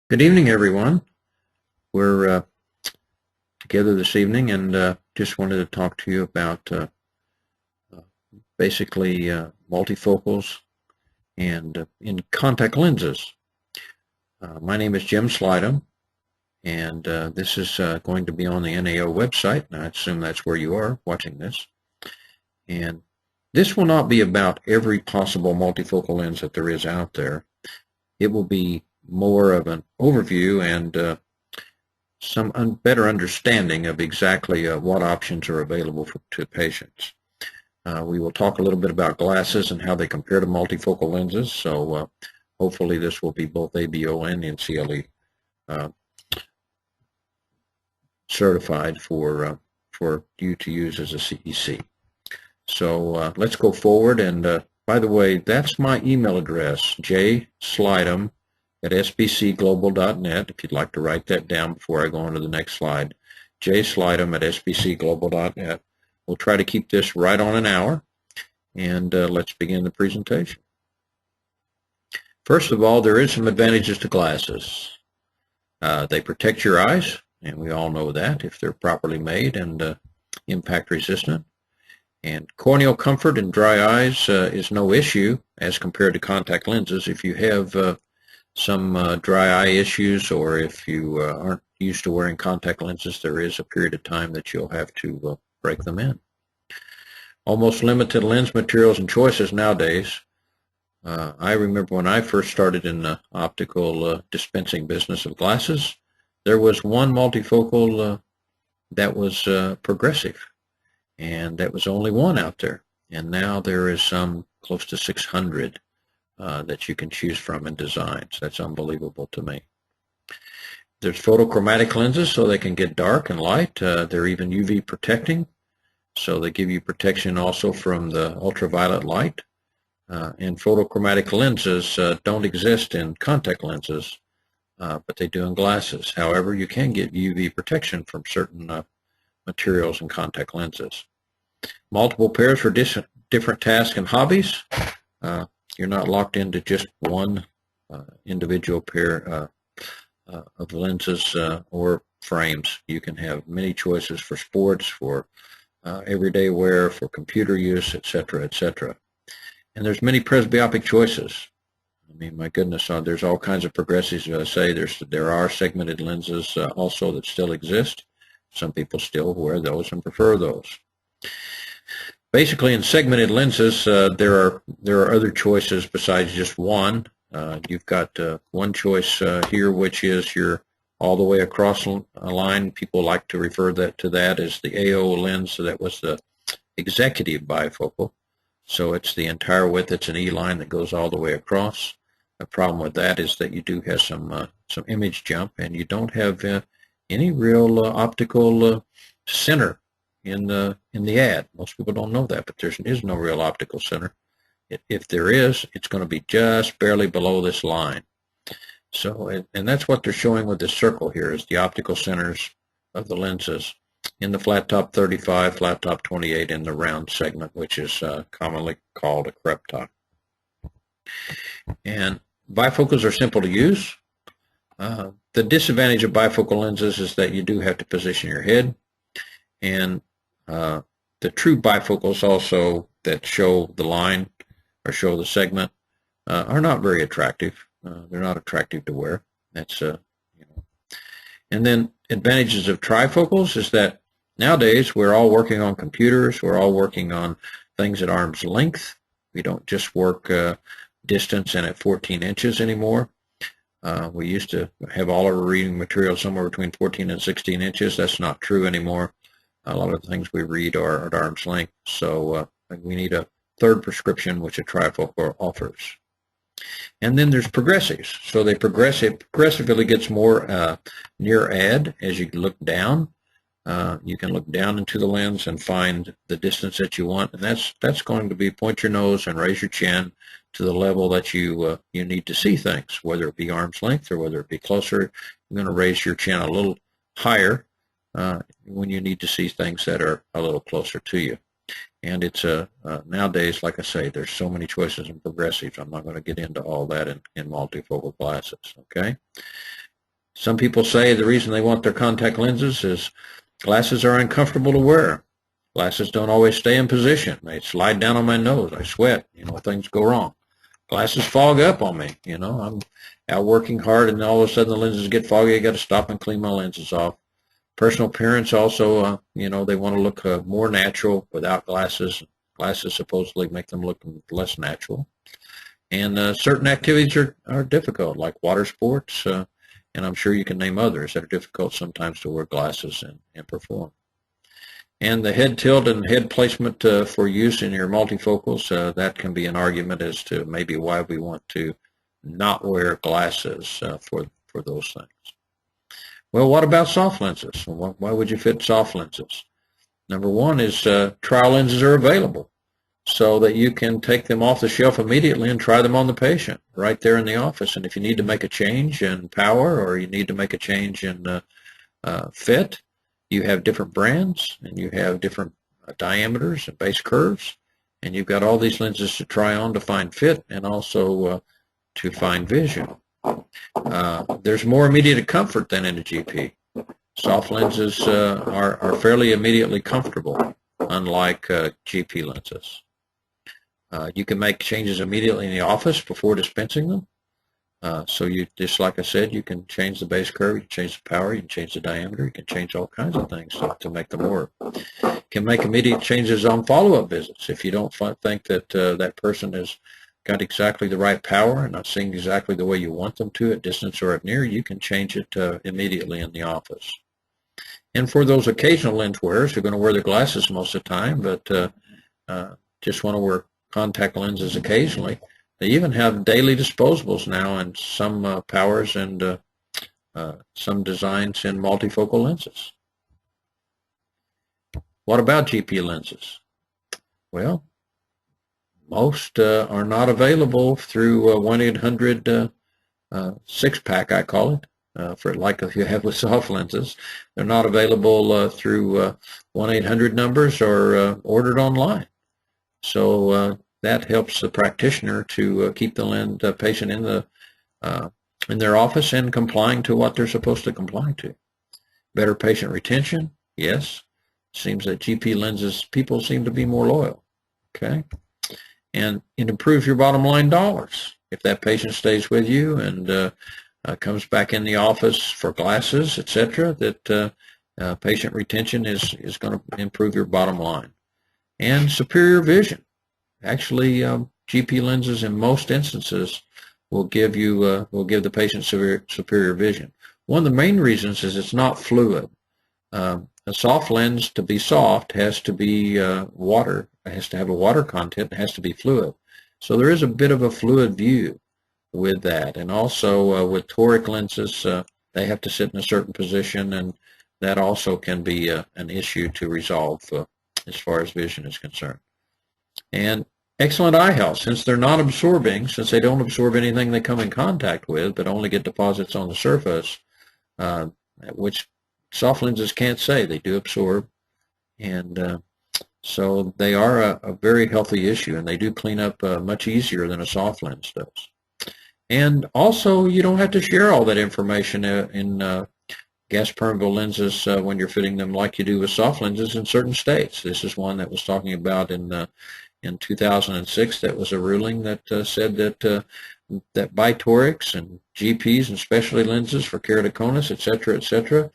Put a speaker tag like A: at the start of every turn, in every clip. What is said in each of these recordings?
A: Good evening, everyone. We're together this evening and just wanted to talk to you about basically multifocals and in contact lenses. My name is Jim Slidham, and this is going to be on the NAO website, and I assume that's where you are watching this. And this will not be about every possible multifocal lens that there is out there. It will be more of an overview and some better understanding of exactly what options are available to patients. We will talk a little bit about glasses and how they compare to multifocal lenses, so hopefully this will be both ABO and NCLE certified for you to use as a CEC. So let's go forward, and by the way, that's my email address, jslidham@sbcglobal.net, if you'd like to write that down before I go on to the next slide, jslidham@sbcglobal.net. We'll try to keep this right on an hour, and let's begin the presentation. First of all, there is some advantages to glasses. They protect your eyes, and we all know that if they're properly made and impact resistant. And corneal comfort in dry eyes is no issue as compared to contact lenses. If you have some dry eye issues, or if you aren't used to wearing contact lenses, there is a period of time that you'll have to break them in. Almost limited lens materials and choices nowadays. I remember when I first started in the optical dispensing business of glasses, there was one multifocal that was progressive, and that was only one out there. And now there is some close to 600 that you can choose from in designs. That's unbelievable to me. There's photochromatic lenses, so they can get dark and light. They're even UV protecting, so they give you protection also from the ultraviolet light. And photochromatic lenses don't exist in contact lenses, but they do in glasses. However, you can get UV protection from certain materials in contact lenses. Multiple pairs for different tasks and hobbies. You're not locked into just one individual pair of lenses or frames. You can have many choices for sports, for everyday wear, for computer use, etc., etc. And there's many presbyopic choices. I mean, my goodness, there's all kinds of progressives. As I say, there are segmented lenses also that still exist. Some people still wear those and prefer those. Basically, in segmented lenses, there are other choices besides just one. You've got one choice here, which is your all the way across a line. People like to refer to that as the AO lens. So that was the executive bifocal. So it's the entire width. It's an E line that goes all the way across. The problem with that is that you do have some image jump, and you don't have any real optical center in the ad. Most people don't know that, but there is no real optical center. If there is, it's going to be just barely below this line. So, and that's what they're showing with this circle here, is the optical centers of the lenses in the flat top 35, flat top 28, in the round segment, which is commonly called a crepe top. And bifocals are simple to use. The disadvantage of bifocal lenses is that you do have to position your head, and the true bifocals also that show the line or show the segment are not very attractive. They're not attractive to wear. That's And then advantages of trifocals is that nowadays we're all working on computers. We're all working on things at arm's length. We don't just work distance and at 14 inches anymore. We used to have all our reading material somewhere between 14 and 16 inches. That's not true anymore. A lot of the things we read are at arm's length. So we need a third prescription, which a trifocal offers. And then there's progressives. So it progressively gets more near ad as you look down. You can look down into the lens and find the distance that you want, and that's going to be point your nose and raise your chin to the level that you need to see things, whether it be arm's length or whether it be closer. You're going to raise your chin a little higher when you need to see things that are a little closer to you. And it's nowadays, like I say, there's so many choices in progressives. I'm not going to get into all that in multifocal glasses, okay? Some people say the reason they want their contact lenses is glasses are uncomfortable to wear. Glasses don't always stay in position. They slide down on my nose. I sweat. Things go wrong. Glasses fog up on me. I'm out working hard, and all of a sudden the lenses get foggy. I got to stop and clean my lenses off. Personal appearance also, they want to look more natural without glasses. Glasses supposedly make them look less natural. And certain activities are difficult, like water sports, and I'm sure you can name others that are difficult sometimes to wear glasses and perform. And the head tilt and head placement for use in your multifocals, that can be an argument as to maybe why we want to not wear glasses for those things. Well, what about soft lenses? Why would you fit soft lenses? Number one is trial lenses are available so that you can take them off the shelf immediately and try them on the patient right there in the office. And if you need to make a change in power or you need to make a change in fit, you have different brands and you have different diameters and base curves, and you've got all these lenses to try on to find fit and also to find vision. There's more immediate comfort than in a GP. Soft lenses are fairly immediately comfortable, unlike GP lenses. You can make changes immediately in the office before dispensing them. So you, just like I said, you can change the base curve, you can change the power, you can change the diameter, you can change all kinds of things to make them work. You can make immediate changes on follow-up visits. If you don't think that that person has got exactly the right power and not seeing exactly the way you want them to at distance or at near, you can change it immediately in the office. And for those occasional lens wearers who are going to wear their glasses most of the time, but just want to wear contact lenses occasionally, they even have daily disposables now in some powers and some designs in multifocal lenses. What about GP lenses? Well, most are not available through 1-800 six-pack, I call it, for like if you have with soft lenses. They're not available through 1-800 numbers or ordered online. So that helps the practitioner to keep the patient in their office and complying to what they're supposed to comply to. Better patient retention, yes. Seems that GP lenses, people seem to be more loyal. Okay, and it improves your bottom line dollars if that patient stays with you and comes back in the office for glasses, etc. That patient retention is going to improve your bottom line. And superior vision. Actually, GP lenses in most instances will give the patient superior vision. One of the main reasons is it's not fluid. A soft lens, to be soft, has to be water. It has to have a water content. It has to be fluid. So there is a bit of a fluid view with that. And also with toric lenses, they have to sit in a certain position, and that also can be an issue to resolve as far as vision is concerned. And excellent eye health, since they're not absorbing, since they don't absorb anything they come in contact with, but only get deposits on the surface, which soft lenses can't say. They do absorb, and so they are a very healthy issue, and they do clean up much easier than a soft lens does. And also, you don't have to share all that information in gas permeable lenses when you're fitting them like you do with soft lenses in certain states. This is one that was talking about in 2006. That was a ruling that said that that bitorics and GPs and specialty lenses for keratoconus, etc.,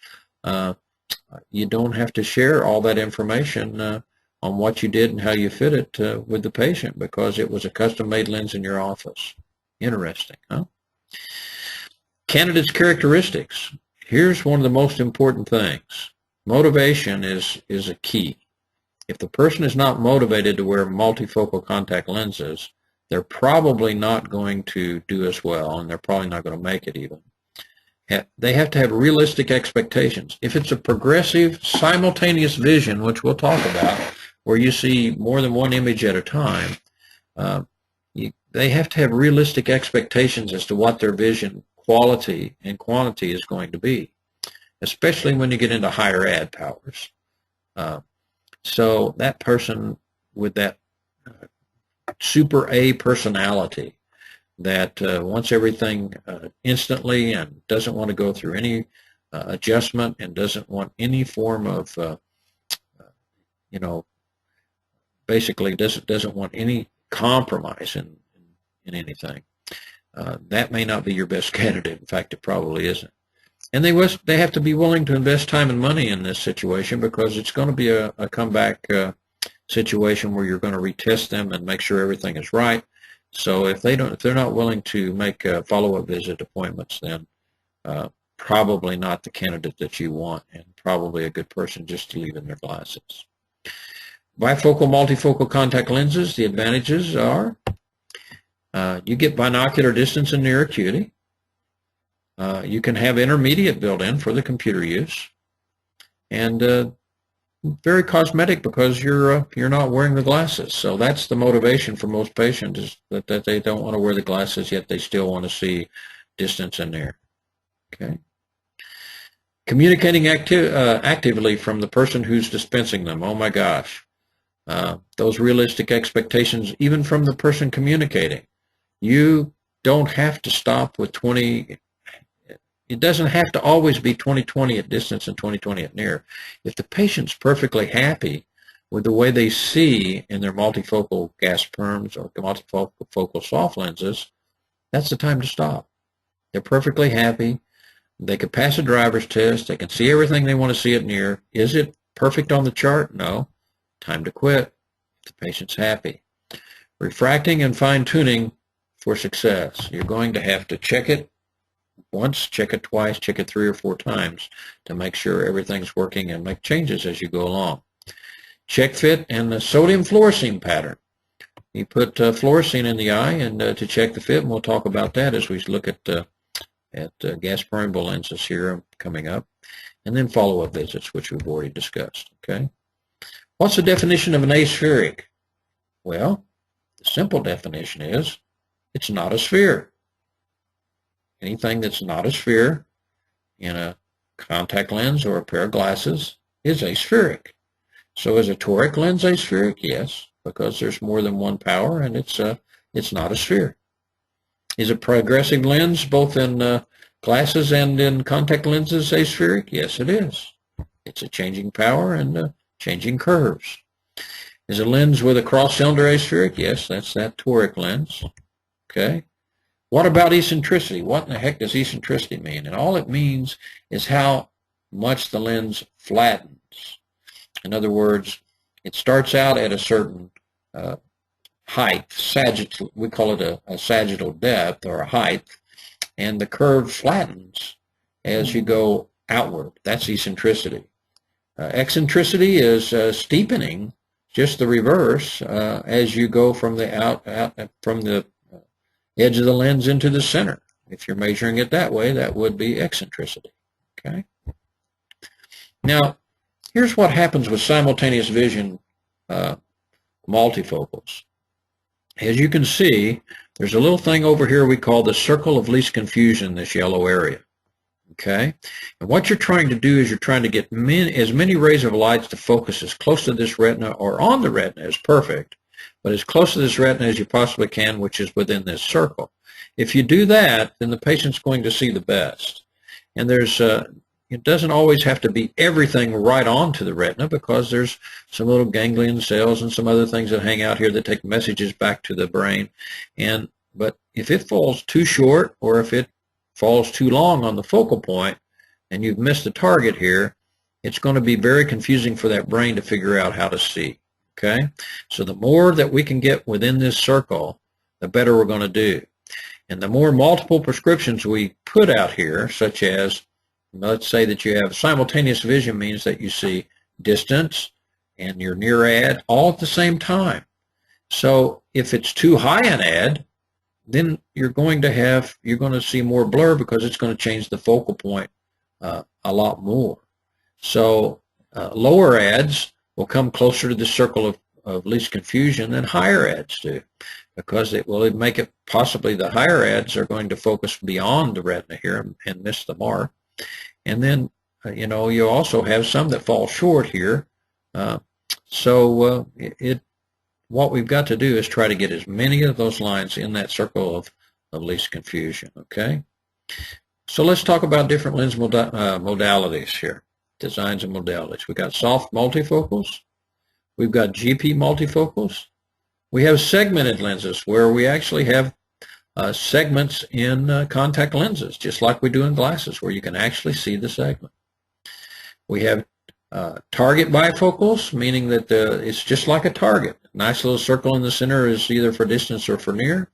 A: you don't have to share all that information on what you did and how you fit it with the patient, because it was a custom-made lens in your office. Interesting, huh? Candidate's characteristics. Here's one of the most important things. Motivation is a key. If the person is not motivated to wear multifocal contact lenses, they're probably not going to do as well, and they're probably not going to make it even. They have to have realistic expectations. If it's a progressive, simultaneous vision, which we'll talk about, where you see more than one image at a time, they have to have realistic expectations as to what their vision quality and quantity is going to be, especially when you get into higher add powers. So that person with that super A personality that wants everything instantly and doesn't want to go through any adjustment and doesn't want any form of, you know, basically doesn't want any compromise in anything. That may not be your best candidate. In fact, it probably isn't. And they have to be willing to invest time and money in this situation, because it's going to be a comeback situation where you're going to retest them and make sure everything is right. So if they're not willing to make follow-up visit appointments, then probably not the candidate that you want, and probably a good person just to leave in their glasses. Bifocal, multifocal contact lenses, the advantages are you get binocular distance and near acuity. You can have intermediate built in for the computer use, and very cosmetic because you're not wearing the glasses. So that's the motivation for most patients, is that they don't want to wear the glasses, yet they still want to see distance and near. Okay. Communicating actively from the person who's dispensing them. Oh my gosh. Those realistic expectations, even from the person communicating. You don't have to stop with 20. It doesn't have to always be 20/20 at distance and 20/20 at near. If the patient's perfectly happy with the way they see in their multifocal gas perms or multifocal soft lenses, that's the time to stop. They're perfectly happy. They can pass a driver's test. They can see everything they want to see at near. Is it perfect on the chart? No. Time to quit if the patient's happy. Refracting and fine-tuning for success. You're going to have to check it once, check it twice, check it 3 or 4 times to make sure everything's working, and make changes as you go along. Check fit and the sodium fluorescein pattern. You put fluorescein in the eye and to check the fit, and we'll talk about that as we look at gas permeable lenses here coming up, and then follow-up visits, which we've already discussed. Okay. What's the definition of an aspheric? Well, the simple definition is it's not a sphere. Anything that's not a sphere in a contact lens or a pair of glasses is aspheric. So is a toric lens aspheric? Yes, because there's more than one power, and it's not a sphere. Is a progressive lens, both in glasses and in contact lenses, aspheric? Yes, it is. It's a changing power and changing curves. Is a lens with a cross-cylinder aspheric? Yes, that's that toric lens. Okay. What about eccentricity? What in the heck does eccentricity mean? And all it means is how much the lens flattens. In other words, it starts out at a certain height, sagittal, we call it a sagittal depth or a height, and the curve flattens as you go outward. That's eccentricity. Eccentricity is steepening, just the reverse, as you go from the edge of the lens into the center. If you're measuring it that way, that would be eccentricity. Okay. Now, here's what happens with simultaneous vision multifocals. As you can see, there's a little thing over here we call the circle of least confusion, this yellow area. Okay? And what you're trying to do is you're trying to get as many rays of light to focus as close to this retina or on the retina as perfect, but as close to this retina as you possibly can, which is within this circle. If you do that, then the patient's going to see the best. And it doesn't always have to be everything right onto the retina, because there's some little ganglion cells and some other things that hang out here that take messages back to the brain. But if it falls too short, or if it falls too long on the focal point and you've missed the target here, it's going to be very confusing for that brain to figure out how to see. Okay? So the more that we can get within this circle, the better we're going to do. And the more multiple prescriptions we put out here, such as, let's say that you have simultaneous vision, means that you see distance and your near ad all at the same time. So if it's too high an ad, then you're going to see more blur, because it's going to change the focal point a lot more. So lower ads will come closer to the circle of least confusion than higher ads do, because it will make it possibly the higher ads are going to focus beyond the retina here and miss the mark. And then, you also have some that fall short here. What we've got to do is try to get as many of those lines in that circle of least confusion, okay? So let's talk about different lens modalities here, designs and modalities. We've got soft multifocals. We've got GP multifocals. We have segmented lenses where we actually have segments in contact lenses, just like we do in glasses, where you can actually see the segment. We have target bifocals, meaning that it's just like a target. Nice little circle in the center is either for distance or for near,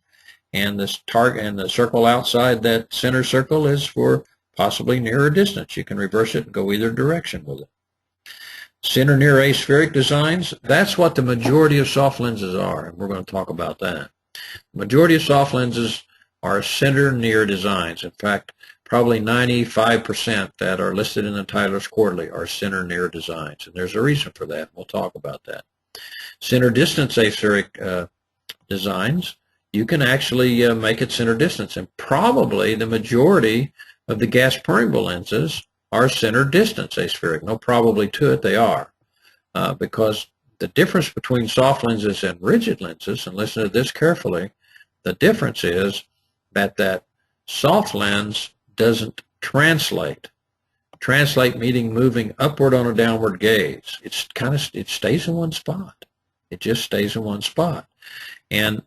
A: and this target and the circle outside that center circle is for possibly near or distance. You can reverse it and go either direction with it. Center near aspheric designs, that's what the majority of soft lenses are, and we're going to talk about that. The majority of soft lenses are center near designs. In fact, probably 95% that are listed in the Tyler's Quarterly are center near designs, and there's a reason for that. We'll talk about that. Center distance aspheric designs, you can actually make it center distance, and probably the majority of the gas permeable lenses are center distance aspheric. No probably to it, they are, because the difference between soft lenses and rigid lenses, and listen to this carefully, the difference is that soft lens doesn't translate. Translate meaning moving upward on a downward gaze. It stays in one spot. It just stays in one spot. And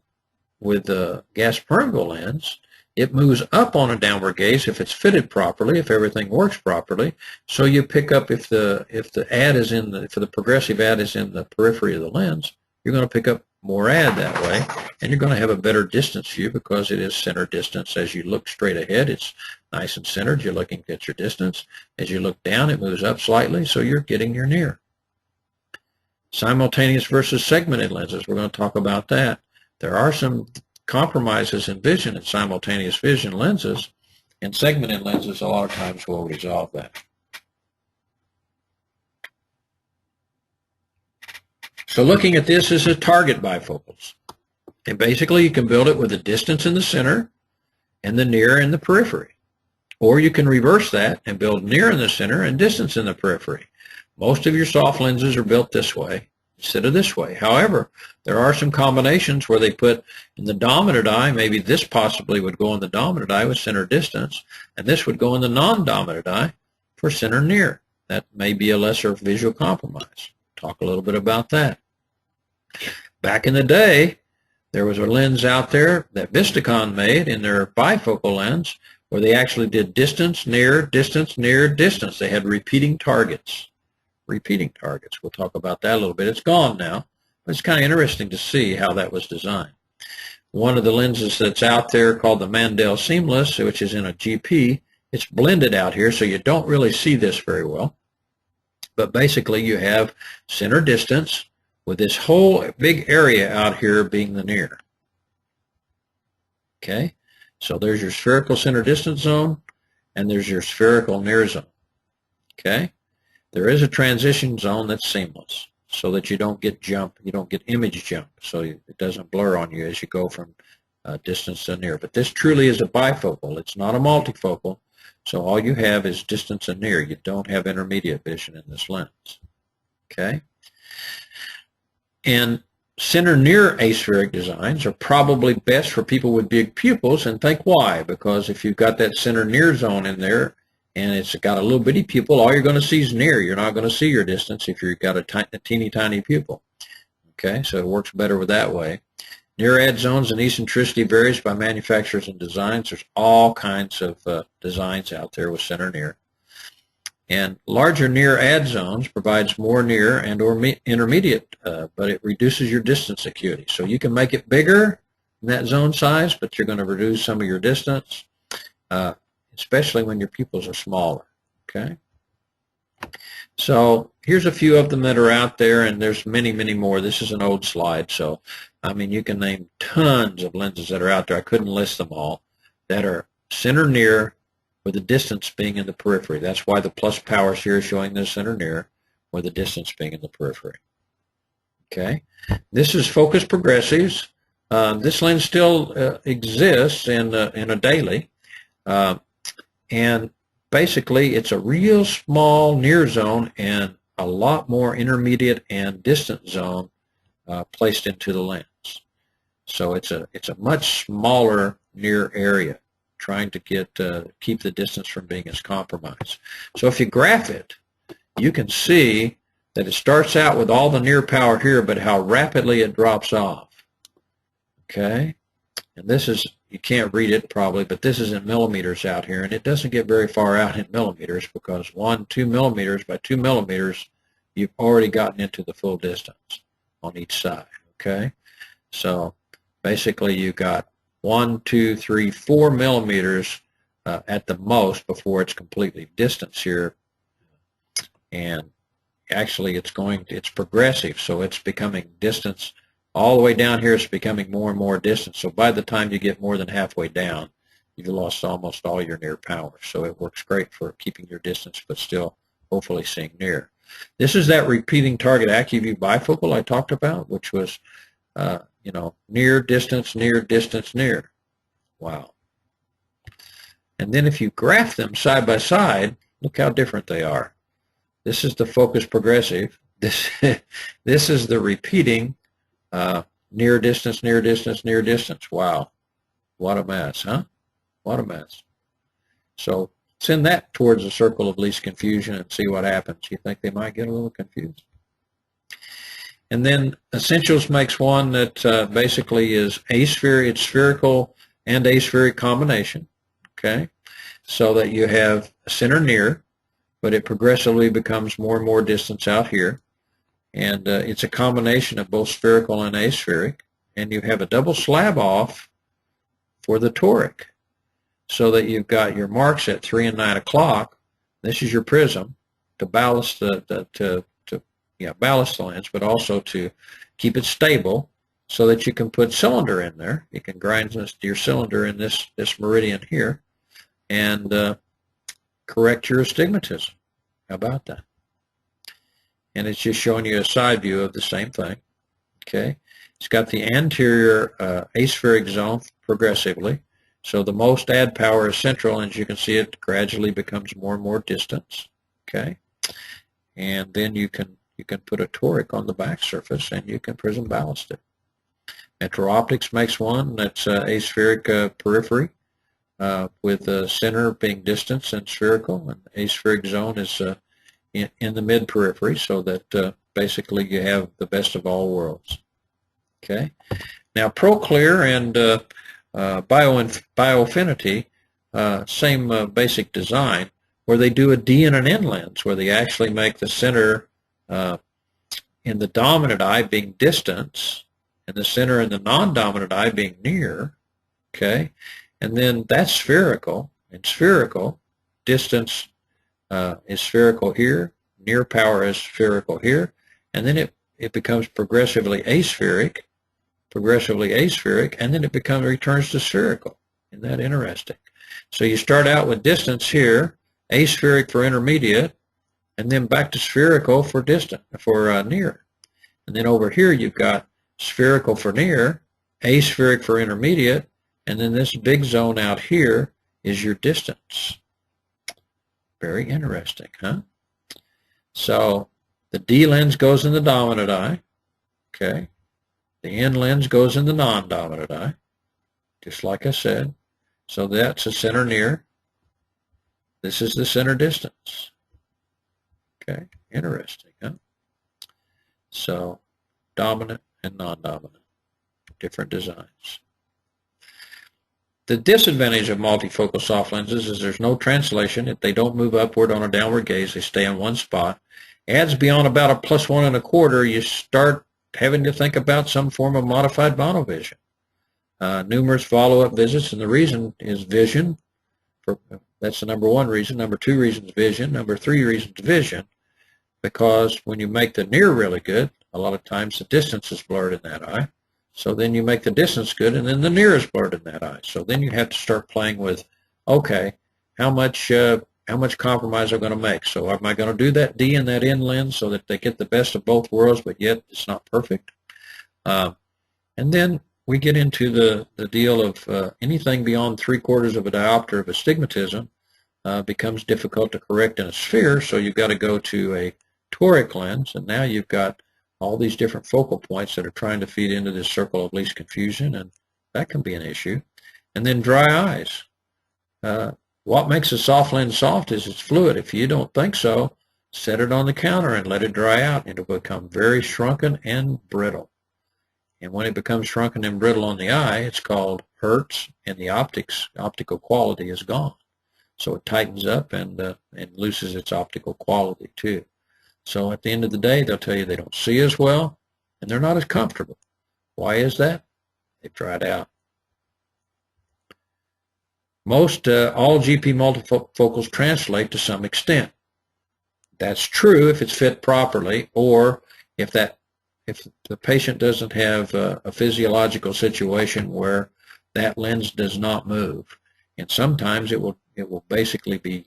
A: with the gas permeable lens, it moves up on a downward gaze if it's fitted properly, if everything works properly. So you pick up if the ad is in the, if the progressive ad is in the periphery of the lens, you're going to pick up more ad that way, and you're going to have a better distance view because it is center distance. As you look straight ahead, it's nice and centered. You're looking at your distance. As you look down, it moves up slightly, so you're getting your near. Simultaneous versus segmented lenses, we're going to talk about that. There are some compromises in vision in simultaneous vision lenses, and segmented lenses a lot of times will resolve that. So looking at this is a target bifocals. And basically you can build it with a distance in the center and the near in the periphery. Or you can reverse that and build near in the center and distance in the periphery. Most of your soft lenses are built this way instead of this way. However, there are some combinations where they put in the dominant eye, maybe this possibly would go in the dominant eye with center distance, and this would go in the non-dominant eye for center near. That may be a lesser visual compromise. Talk a little bit about that. Back in the day, there was a lens out there that Vistakon made in their bifocal lens where they actually did distance, near, distance, near, distance. They had repeating targets. Repeating targets. We'll talk about that a little bit. It's gone now, but it's kind of interesting to see how that was designed. One of the lenses that's out there called the Mandel Seamless, which is in a GP, it's blended out here, so you don't really see this very well. But basically you have center distance with this whole big area out here being the near. Okay, so there's your spherical center distance zone and there's your spherical near zone. Okay, there is a transition zone that's seamless so that you don't get jump, you don't get image jump, so it doesn't blur on you as you go from distance to near. But this truly is a bifocal. It's not a multifocal. So all you have is distance and near. You don't have intermediate vision in this lens. Okay? And center near aspheric designs are probably best for people with big pupils, and think why. Because if you've got that center near zone in there and it's got a little bitty pupil, all you're going to see is near. You're not going to see your distance if you've got a teeny tiny pupil. Okay? So it works better with that way. Near ad zones and eccentricity varies by manufacturers and designs. There's all kinds of designs out there with center near. And larger near ad zones provides more near and or intermediate, but it reduces your distance acuity. So you can make it bigger in that zone size, but you're going to reduce some of your distance, especially when your pupils are smaller. Okay. So here's a few of them that are out there, and there's many, many more. This is an old slide, so I mean you can name tons of lenses that are out there. I couldn't list them all that are center near with the distance being in the periphery. That's why the plus powers here is showing the center near with the distance being in the periphery. Okay, this is focus progressives. This lens still exists in a daily, and basically it's a real small near zone and a lot more intermediate and distant zone placed into the lens. So it's a much smaller near area, trying to keep the distance from being as compromised. So if you graph it, you can see that it starts out with all the near power here, but how rapidly it drops off. Okay? And this is, you can't read it probably, but this is in millimeters out here, and it doesn't get very far out in millimeters because 2 millimeters by 2 millimeters, you've already gotten into the full distance on each side. Okay? So basically you got 1, 2, 3, 4 millimeters at the most before it's completely distance here. And actually it's progressive, so it's becoming distance all the way down here. It's becoming more and more distance, so by the time you get more than halfway down, you've lost almost all your near power. So it works great for keeping your distance but still hopefully seeing near. This is that repeating target AccuView bifocal I talked about, which was near, distance, near, distance, near. Wow. And then if you graph them side by side, look how different they are. This is the focus progressive. This is the repeating near distance, near distance, near distance. Wow. What a mess, huh? What a mess. So send that towards the circle of least confusion and see what happens. You think they might get a little confused? And then Essentials makes one that basically is aspheric, it's spherical and aspheric combination. Okay? So that you have center near, but it progressively becomes more and more distance out here. And it's a combination of both spherical and aspheric. And you have a double slab off for the toric, so that you've got your marks at 3 and 9 o'clock. This is your prism to ballast ballast the lens, but also to keep it stable so that you can put cylinder in there. You can grind your cylinder in this meridian here and correct your astigmatism. How about that? And it's just showing you a side view of the same thing. Okay, it's got the anterior aspheric zone progressively. So the most add power is central, and as you can see, it gradually becomes more and more distance. Okay, and then you can put a toric on the back surface, and you can prism ballast it. Metro Optics makes one that's aspheric periphery, with the center being distance and spherical, and the aspheric zone is in the mid periphery, so that basically you have the best of all worlds. Okay, now ProClear and Biofinity, same basic design, where they do a D and an N lens, where they actually make the center in the dominant eye being distance, and the center in the non-dominant eye being near. Okay, and then that's spherical, and spherical distance is spherical here, near power is spherical here, and then it becomes progressively aspheric, and then it returns to spherical. Isn't that interesting? So you start out with distance here, aspheric for intermediate, and then back to spherical for distant, for near. And then over here you've got spherical for near, aspheric for intermediate, and then this big zone out here is your distance. Very interesting, huh? So the D lens goes in the dominant eye. Okay. The N lens goes in the non-dominant eye, just like I said. So that's the center near. This is the center distance. Okay, interesting, huh? So dominant and non-dominant, different designs. The disadvantage of multifocal soft lenses is there's no translation. If they don't move upward on a downward gaze, they stay in one spot. Adds beyond about a +1 1/4, you start having to think about some form of modified monovision. Numerous follow-up visits, and the reason is vision. That's the number one reason. Number two reason is vision. Number three reason is vision, because when you make the near really good, a lot of times the distance is blurred in that eye. So then you make the distance good, and then the near is blurred in that eye. So then you have to start playing with, okay, how much compromise am I going to make? So am I going to do that D and that N lens so that they get the best of both worlds, but yet it's not perfect? And then we get into the deal of anything beyond 3/4 of a diopter of astigmatism becomes difficult to correct in a sphere, so you've got to go to a toric lens, and now you've got all these different focal points that are trying to feed into this circle of least confusion, and that can be an issue. and then dry eyes. What makes a soft lens soft is its fluid. If you don't think so, set it on the counter and let it dry out. It'll become very shrunken and brittle. And when it becomes shrunken and brittle on the eye, it's called hurts, and the optical quality is gone. So it tightens up and loses its optical quality too. So at the end of the day, they'll tell you they don't see as well, and they're not as comfortable. Why is that? They've dried out. Most all GP multifocals translate to some extent. That's true if it's fit properly, or if the patient doesn't have a physiological situation where that lens does not move. And sometimes it will basically be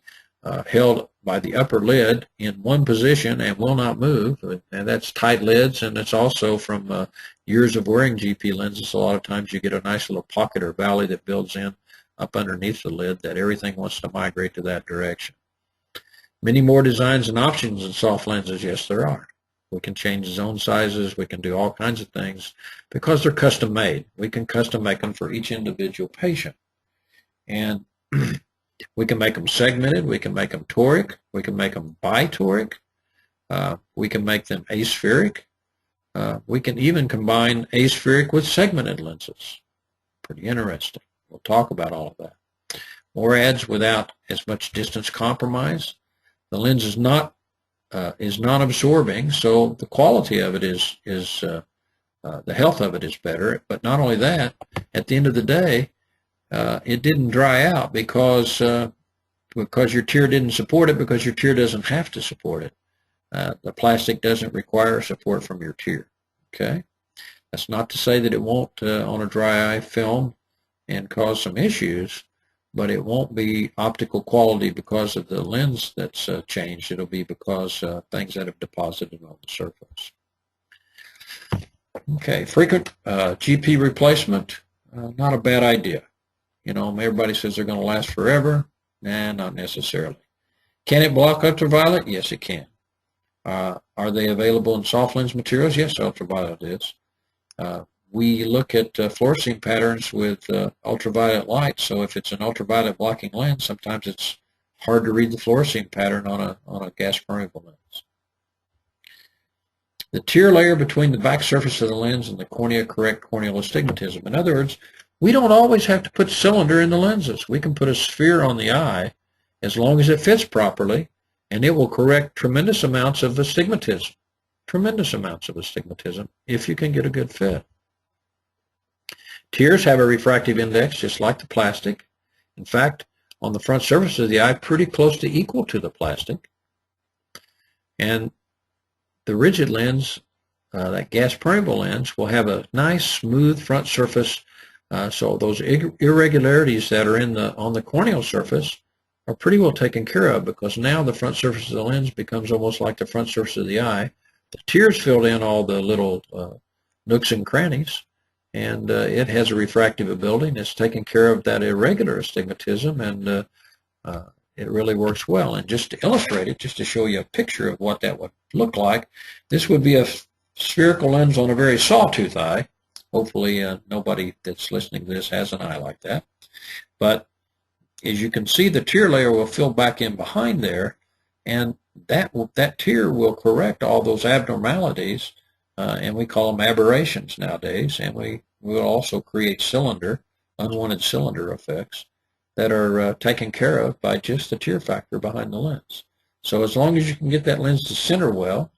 A: held by the upper lid in one position and will not move. And that's tight lids, and it's also from years of wearing GP lenses. A lot of times you get a nice little pocket or valley that builds in up underneath the lid that everything wants to migrate to that direction. Many more designs and options in soft lenses, yes there are. We can change zone sizes, we can do all kinds of things because they're custom made. We can custom make them for each individual patient. And we can make them segmented, we can make them toric, we can make them bitoric, we can make them aspheric. We can even combine aspheric with segmented lenses. Pretty interesting. We'll talk about all of that. Morads without as much distance compromise. The lens is not non-absorbing, so the quality of it is the health of it is better. But not only that, at the end of the day, it didn't dry out because your tear didn't support it, because your tear doesn't have to support it. The plastic doesn't require support from your tear. Okay, that's not to say that it won't on a dry eye film and cause some issues, but it won't be optical quality because of the lens that's changed. It'll be because things that have deposited on the surface. Okay, frequent GP replacement, not a bad idea. You know, everybody says they're going to last forever. Nah, not necessarily. Can it block ultraviolet? Yes, it can. Are they available in soft lens materials? Yes, ultraviolet is. We look at fluorescein patterns with ultraviolet light, so if it's an ultraviolet blocking lens, sometimes it's hard to read the fluorescein pattern on a gas permeable lens. The tear layer between the back surface of the lens and the cornea correct corneal astigmatism. In other words, we don't always have to put cylinder in the lenses. We can put a sphere on the eye as long as it fits properly, and it will correct tremendous amounts of astigmatism. Tremendous amounts of astigmatism if you can get a good fit. Tears have a refractive index just like the plastic. In fact, on the front surface of the eye, pretty close to equal to the plastic. And the rigid lens, that gas permeable lens, will have a nice smooth front surface. So those irregularities that are on the corneal surface are pretty well taken care of, because now the front surface of the lens becomes almost like the front surface of the eye. The tears filled in all the little nooks and crannies, and it has a refractive ability, and it's taking care of that irregular astigmatism, and it really works well. And just to illustrate it, just to show you a picture of what that would look like, this would be a spherical lens on a very sawtooth eye. Hopefully nobody that's listening to this has an eye like that. But as you can see, the tear layer will fill back in behind there, and that tear will correct all those abnormalities, and we call them aberrations nowadays, and we will also create unwanted cylinder effects that are taken care of by just the tear factor behind the lens. So as long as you can get that lens to center well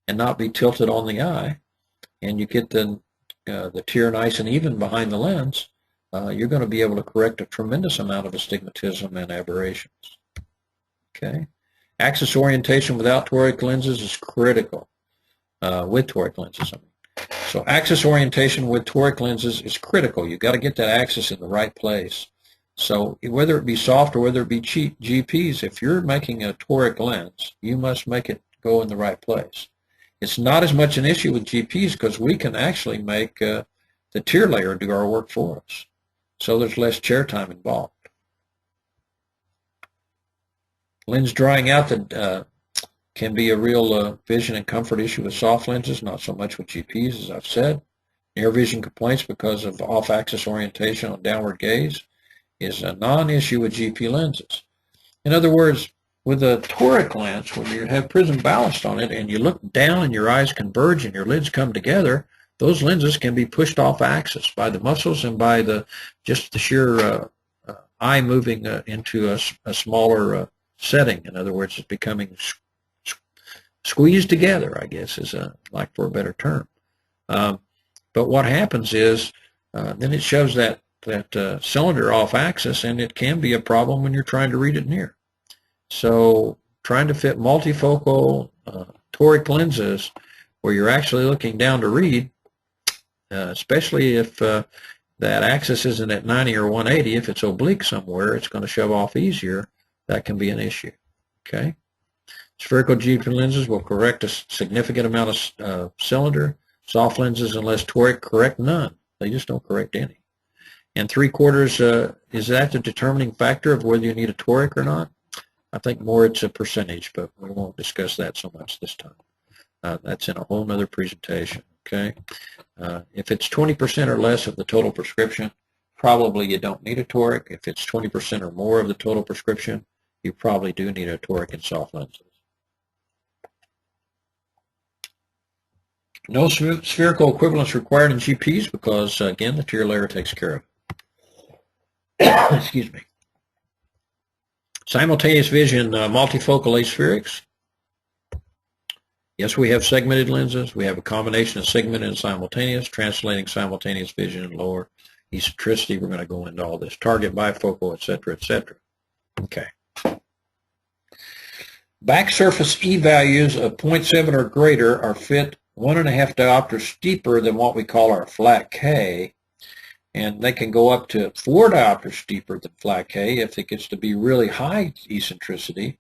A: and not be tilted on the eye, and you get the tear nice and even behind the lens, you're going to be able to correct a tremendous amount of astigmatism and aberrations. Okay, axis orientation without toric lenses is critical. With toric lenses, I mean. So axis orientation with toric lenses is critical. You've got to get that axis in the right place. So whether it be soft or whether it be cheap GPs, if you're making a toric lens, you must make it go in the right place. It's not as much an issue with GPs because we can actually make the tear layer do our work for us. So there's less chair time involved. Lens drying out that can be a real vision and comfort issue with soft lenses, not so much with GPs, as I've said. Near vision complaints because of off-axis orientation on downward gaze. is a non-issue with GP lenses. In other words, with a toric lens, when you have prism ballast on it and you look down and your eyes converge and your lids come together, those lenses can be pushed off axis by the muscles and by just the sheer eye moving into a smaller setting. In other words, it's becoming squeezed together, I guess, is like for a better term. But what happens is then it shows that cylinder off axis, and it can be a problem when you're trying to read it near. So trying to fit multifocal toric lenses where you're actually looking down to read, especially if that axis isn't at 90 or 180, if it's oblique somewhere, it's going to shove off easier. That can be an issue. Okay. Spherical GP lenses will correct a significant amount of cylinder. Soft lenses and less toric correct none. They just don't correct any. And 3/4, is that the determining factor of whether you need a toric or not? I think more it's a percentage, but we won't discuss that so much this time. That's in a whole nother presentation. Okay. If it's 20% or less of the total prescription, probably you don't need a toric. If it's 20% or more of the total prescription, you probably do need a toric in soft lenses. No spherical equivalence required in GPs because, again, the tear layer takes care of it. Excuse me. Simultaneous vision multifocal aspherics. Yes, we have segmented lenses. We have a combination of segmented and simultaneous, translating simultaneous vision and lower eccentricity. We're going to go into all this. Target bifocal, etc., etc. Okay. Back surface E values of 0.7 or greater are fit 1.5 diopters steeper than what we call our flat K, and they can go up to 4 diopters steeper than flat K if it gets to be really high eccentricity,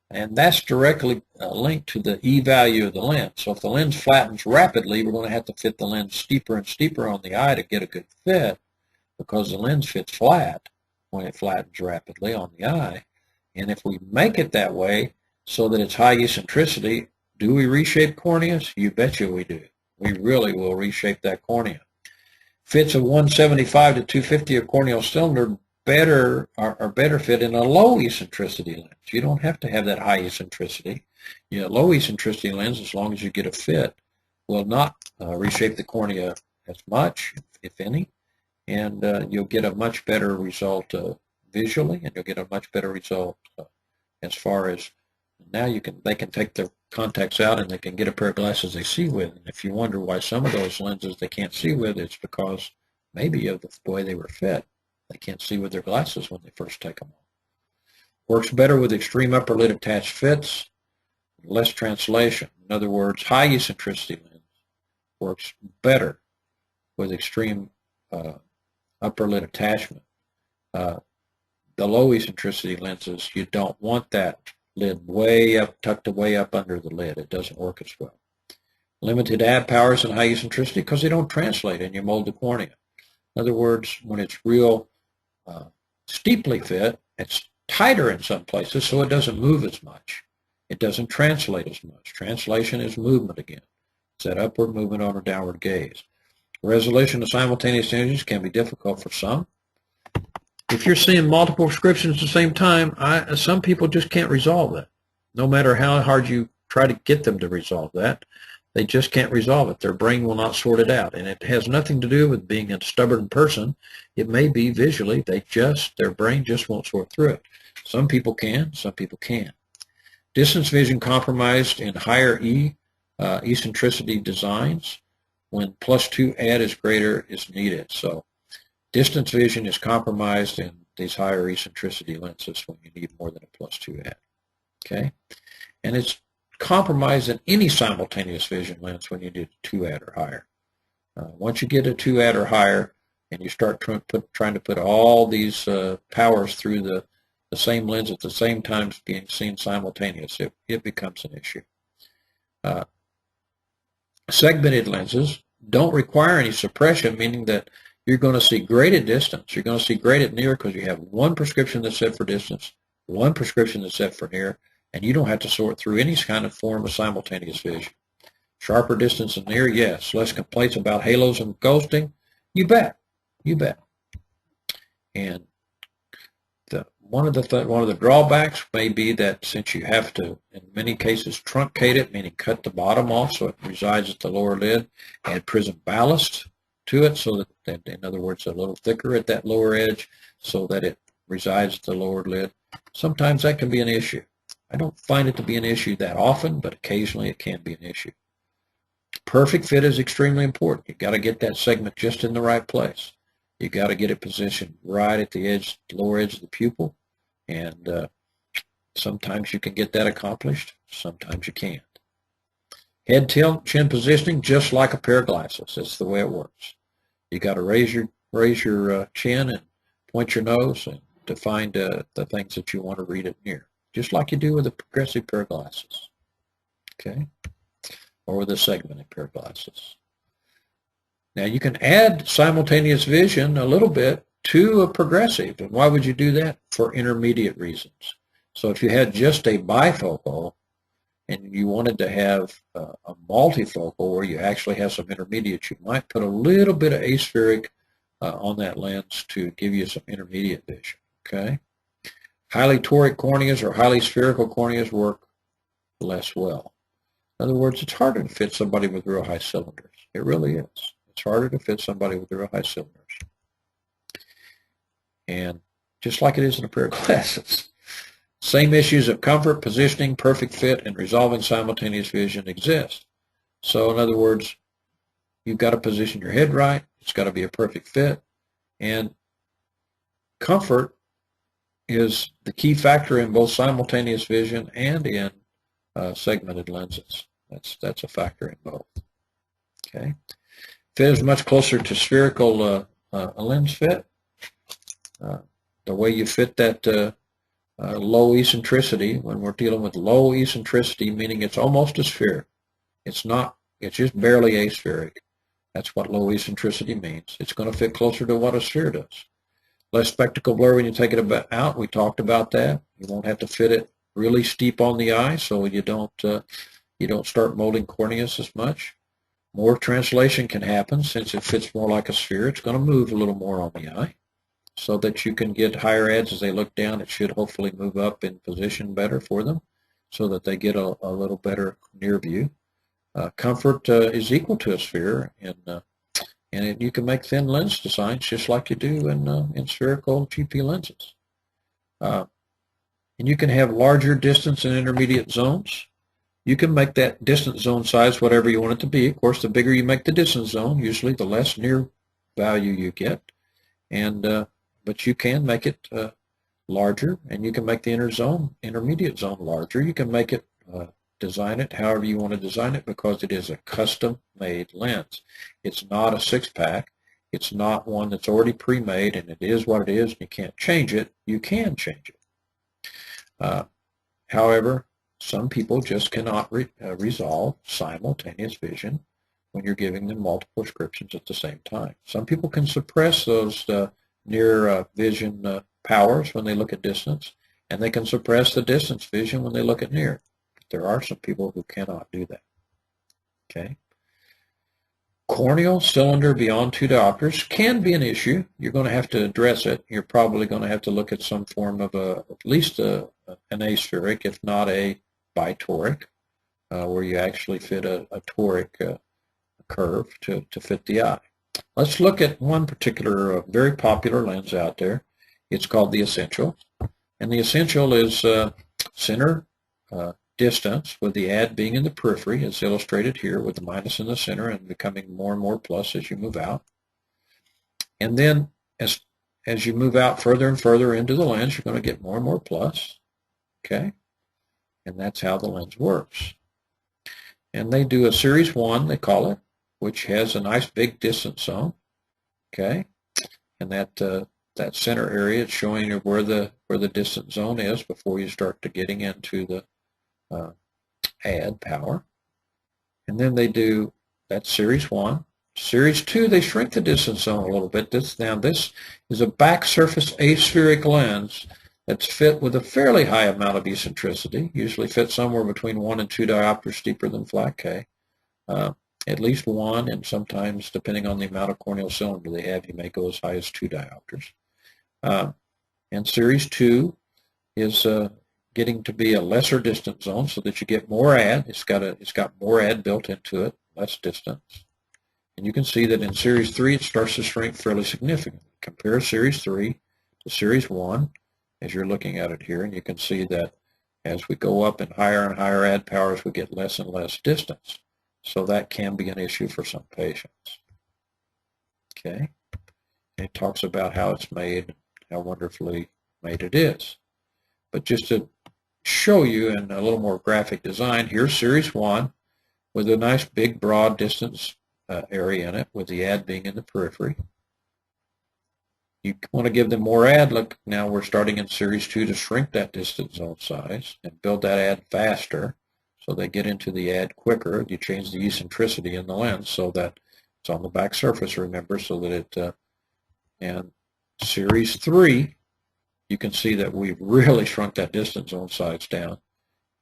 A: and that's directly linked to the E value of the lens. So if the lens flattens rapidly, we're going to have to fit the lens steeper and steeper on the eye to get a good fit, because the lens fits flat when it flattens rapidly on the eye. And if we make it that way so that it's high eccentricity, do we reshape corneas? You betcha we do. We really will reshape that cornea. Fits of 175 to 250 of corneal cylinder are better fit in a low eccentricity lens. You don't have to have that high eccentricity. Low eccentricity lens, as long as you get a fit, will not reshape the cornea as much, if any, and you'll get a much better result visually, and you'll get a much better result as far as now they can take their contacts out and they can get a pair of glasses they see with. And if you wonder why some of those lenses they can't see with, it's because maybe of the way they were fit. They can't see with their glasses when they first take them off. Works better with extreme upper lid attached fits, less translation. In other words, high eccentricity lens works better with extreme upper lid attachment. The low eccentricity lenses, you don't want that lid way up, tucked way up under the lid. It doesn't work as well. Limited ab powers and high eccentricity because they don't translate and you mold the cornea. In other words, when it's real steeply fit, it's tighter in some places, so it doesn't move as much. It doesn't translate as much. Translation is movement again. It's that upward movement on a downward gaze. Resolution of simultaneous images can be difficult for some. If you're seeing multiple prescriptions at the same time, some people just can't resolve that. No matter how hard you try to get them to resolve that, they just can't resolve it. Their brain will not sort it out. And it has nothing to do with being a stubborn person. It may be visually, their brain just won't sort through it. Some people can, some people can't. Distance vision compromised in higher eccentricity designs when +2 add is greater is needed. So distance vision is compromised in these higher eccentricity lenses when you need more than a +2 add. Okay? And it's compromised in any simultaneous vision lens when you do 2 add or higher. Once you get a 2 add or higher and you start trying to put all these powers through the same lens at the same time being seen simultaneous, it becomes an issue. Segmented lenses don't require any suppression, meaning that you're going to see great at distance. You're going to see great at near because you have one prescription that's set for distance, one prescription that's set for near, and you don't have to sort through any kind of form of simultaneous vision. Sharper distance and near, yes. Less complaints about halos and ghosting, you bet. You bet. And one of the drawbacks may be that since you have to, in many cases, truncate it, meaning cut the bottom off so it resides at the lower lid, add prism ballast to it so that, in other words, a little thicker at that lower edge so that it resides at the lower lid. Sometimes that can be an issue. I don't find it to be an issue that often, but occasionally it can be an issue. Perfect fit is extremely important. You've got to get that segment just in the right place. You've got to get it positioned right at the edge, lower edge of the pupil, and sometimes you can get that accomplished, sometimes you can't. Head, tail, chin positioning, just like a pair of glasses. That's the way it works. You got to raise your chin and point your nose and to find the things that you want to read it near, just like you do with a progressive pair of glasses, okay, or with a segmented pair of glasses. Now you can add simultaneous vision a little bit to a progressive, and why would you do that? For intermediate reasons. So if you had just a bifocal and you wanted to have a multifocal where you actually have some intermediate, you might put a little bit of aspheric on that lens to give you some intermediate vision, okay? Highly toric corneas or highly spherical corneas work less well. In other words, it's harder to fit somebody with real high cylinders. It really is. It's harder to fit somebody with real high cylinders. And just like it is in a pair of glasses. Same issues of comfort, positioning, perfect fit, and resolving simultaneous vision exist. So in other words, you've got to position your head right. It's got to be a perfect fit. And comfort is the key factor in both simultaneous vision and in segmented lenses. That's a factor in both. Okay. Fit is much closer to spherical lens fit. The way you fit that low eccentricity, when we're dealing with low eccentricity, meaning it's almost a sphere. It's not, it's just barely aspheric. That's what low eccentricity means. It's going to fit closer to what a sphere does. Less spectacle blur when you take it out. We talked about that. You won't have to fit it really steep on the eye, so you don't start molding corneas as much. More translation can happen since it fits more like a sphere. It's going to move a little more on the eye so that you can get higher edges as they look down. It should hopefully move up in position better for them so that they get a little better near view. Comfort is equal to a sphere, and you can make thin lens designs just like you do in spherical GP lenses. And you can have larger distance and intermediate zones. You can make that distance zone size whatever you want it to be. Of course, the bigger you make the distance zone, usually the less near value you get. And but you can make it larger, and you can make the intermediate zone larger. You can make it, design it however you want to design it, because it is a custom-made lens. It's not a six-pack. It's not one that's already pre-made, and it is what it is, and you can't change it. You can change it. However, some people just cannot resolve simultaneous vision when you're giving them multiple prescriptions at the same time. Some people can suppress those near vision powers when they look at distance, and they can suppress the distance vision when they look at near. But there are some people who cannot do that. Okay. Corneal cylinder beyond 2 diopters can be an issue. You're going to have to address it. You're probably going to have to look at some form of at least an aspheric, if not a bitoric, where you actually fit a toric curve to fit the eye. Let's look at one particular very popular lens out there. It's called the Essential. And the Essential is center distance, with the add being in the periphery, as illustrated here, with the minus in the center and becoming more and more plus as you move out. And then as you move out further and further into the lens, you're going to get more and more plus. Okay? And that's how the lens works. And they do a series 1, they call it, which has a nice big distance zone. Okay? And that center area is showing you where the distance zone is before you start to getting into the add power. And then they do that series 1. Series 2, they shrink the distance zone a little bit. This is a back surface aspheric lens that's fit with a fairly high amount of eccentricity, usually fits somewhere between 1 and 2 diopters steeper than flat K. At least 1, and sometimes, depending on the amount of corneal cylinder they have, you may go as high as 2 diopters. And series 2 is getting to be a lesser distance zone so that you get more add. It's got more add built into it, less distance. And you can see that in Series 3 it starts to shrink fairly significantly. Compare Series 3 to Series 1 as you're looking at it here, and you can see that as we go up in higher and higher add powers, we get less and less distance. So that can be an issue for some patients. Okay. It talks about how it's made, how wonderfully made it is. But just to show you in a little more graphic design, here's Series 1 with a nice big broad distance area in it, with the add being in the periphery. You want to give them more add. Look, now we're starting in Series 2 to shrink that distance zone size and build that add faster so they get into the add quicker. You change the eccentricity in the lens so that it's on the back surface, remember, so that it, and Series 3, you can see that we've really shrunk that distance zone size down,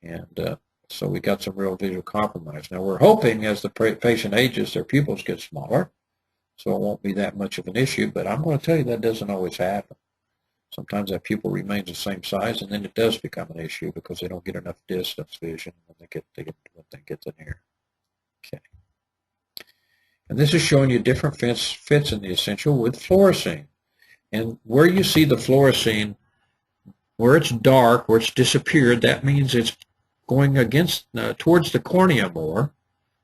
A: and so we got some real visual compromise. Now we're hoping as the patient ages, their pupils get smaller, so it won't be that much of an issue, but I'm going to tell you that doesn't always happen. Sometimes that pupil remains the same size, and then it does become an issue because they don't get enough distance vision when they get to near. Okay. And this is showing you different fits in the essential with fluorescein. And where you see the fluorescein, where it's dark, where it's disappeared, that means it's going against towards the cornea more.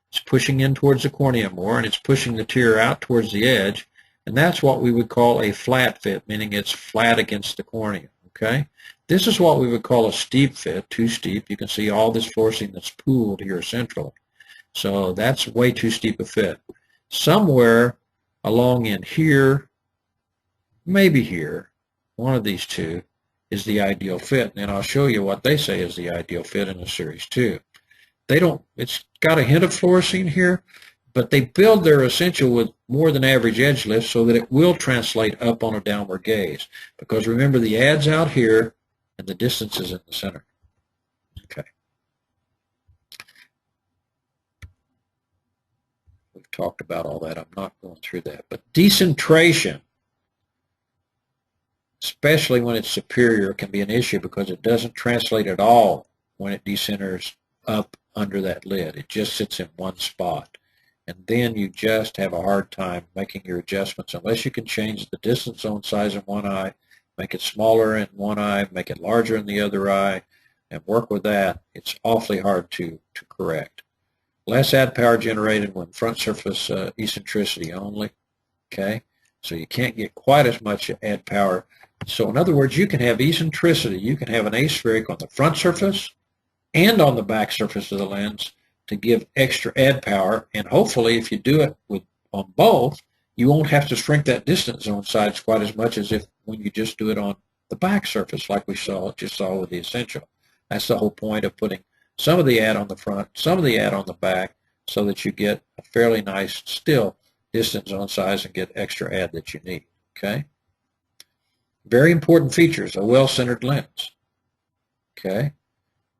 A: It's pushing in towards the cornea more, and it's pushing the tear out towards the edge, and that's what we would call a flat fit, meaning it's flat against the cornea. Okay, this is what we would call a steep fit, too steep. You can see all this fluorescein that's pooled here centrally, so that's way too steep a fit. Somewhere along in here, maybe here, one of these two is the ideal fit, and I'll show you what they say is the ideal fit in a Series 2. They don't, it's got a hint of fluorescein here, but they build their essential with more than average edge lift so that it will translate up on a downward gaze. Because remember, the add's out here and the distance is in the center. Okay. We've talked about all that. I'm not going through that. But decentration, especially when it's superior, can be an issue because it doesn't translate at all when it decenters up under that lid. It just sits in one spot. And then you just have a hard time making your adjustments unless you can change the distance zone size in one eye, make it smaller in one eye, make it larger in the other eye, and work with that. It's awfully hard to correct. Less add power generated when front surface eccentricity only. Okay, so you can't get quite as much add power. So in other words, you can have eccentricity. You can have an aspheric on the front surface and on the back surface of the lens to give extra add power, and hopefully if you do it on both, you won't have to shrink that distance zone size quite as much as if when you just do it on the back surface like we just saw with the essential. That's the whole point of putting some of the add on the front, some of the add on the back, so that you get a fairly nice still distance zone size and get extra add that you need. Okay. Very important features, a well-centered lens. Okay.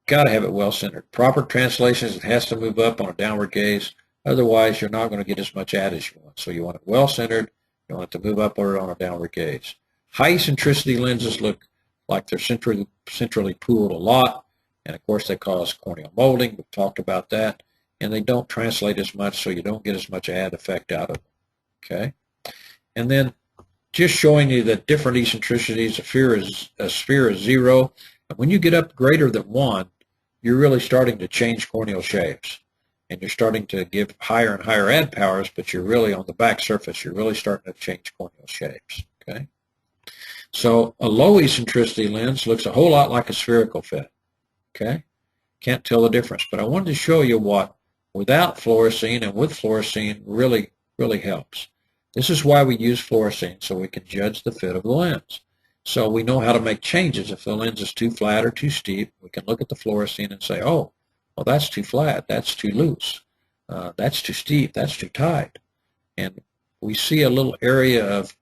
A: Got to have it well-centered. Proper translations, it has to move up on a downward gaze. Otherwise, you're not going to get as much add as you want. So you want it well-centered. You want it to move up or on a downward gaze. High eccentricity lenses look like they're centrally pooled a lot. And, of course, they cause corneal molding. We've talked about that. And they don't translate as much, so you don't get as much add effect out of them. Okay? And then just showing you that different eccentricities, a sphere is 0. And when you get up greater than 1, you're really starting to change corneal shapes. And you're starting to give higher and higher add powers, but you're really on the back surface, you're really starting to change corneal shapes. Okay? So a low eccentricity lens looks a whole lot like a spherical fit. Okay? Can't tell the difference. But I wanted to show you what without fluorescein and with fluorescein really helps. This is why we use fluorescein, so we can judge the fit of the lens. So we know how to make changes. If the lens is too flat or too steep, we can look at the fluorescein and say, oh, well, that's too flat, that's too loose, that's too steep, that's too tight. And we see a little area of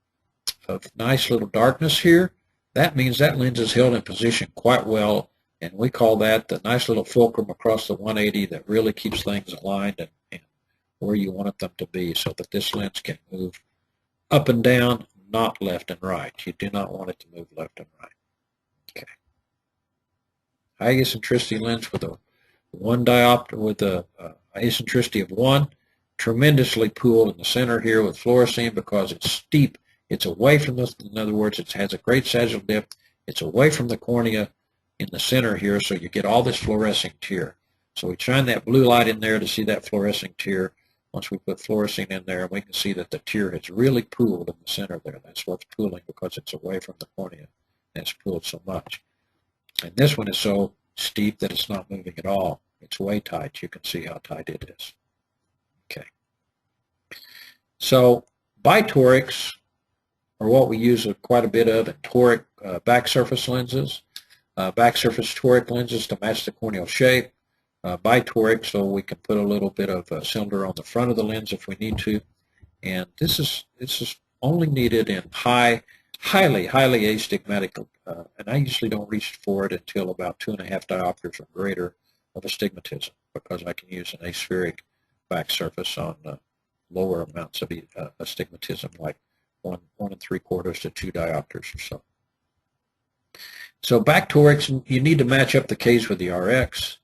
A: nice little darkness here. That means that lens is held in position quite well, and we call that the nice little fulcrum across the 180 that really keeps things aligned and where you want them to be, so that this lens can move up and down, not left and right. You do not want it to move left and right. Okay. high eccentricity lens with a one diopter with a eccentricity of 1, tremendously pooled in the center here with fluorescein because it's steep. It's away from this. In other words, it has a great sagittal dip. It's away from the cornea in the center here, so you get all this fluorescing tear. So we shine that blue light in there to see that fluorescing tear. Once we put fluorescein in there, we can see that the tear has really pooled in the center there. That's what's pooling because it's away from the cornea. It's pooled so much. And this one is so steep that it's not moving at all. It's way tight. You can see how tight it is. Okay. So bitorics are what we use quite a bit of in toric back surface lenses. Back surface toric lenses to match the corneal shape. Bitoric, so we can put a little bit of a cylinder on the front of the lens if we need to. And this is only needed in highly astigmatic, and I usually don't reach for it until about 2.5 diopters or greater of astigmatism, because I can use an aspheric back surface on lower amounts of astigmatism, like 1 3/4 to 2 diopters or so. So back torics, you need to match up the Ks with the Rx.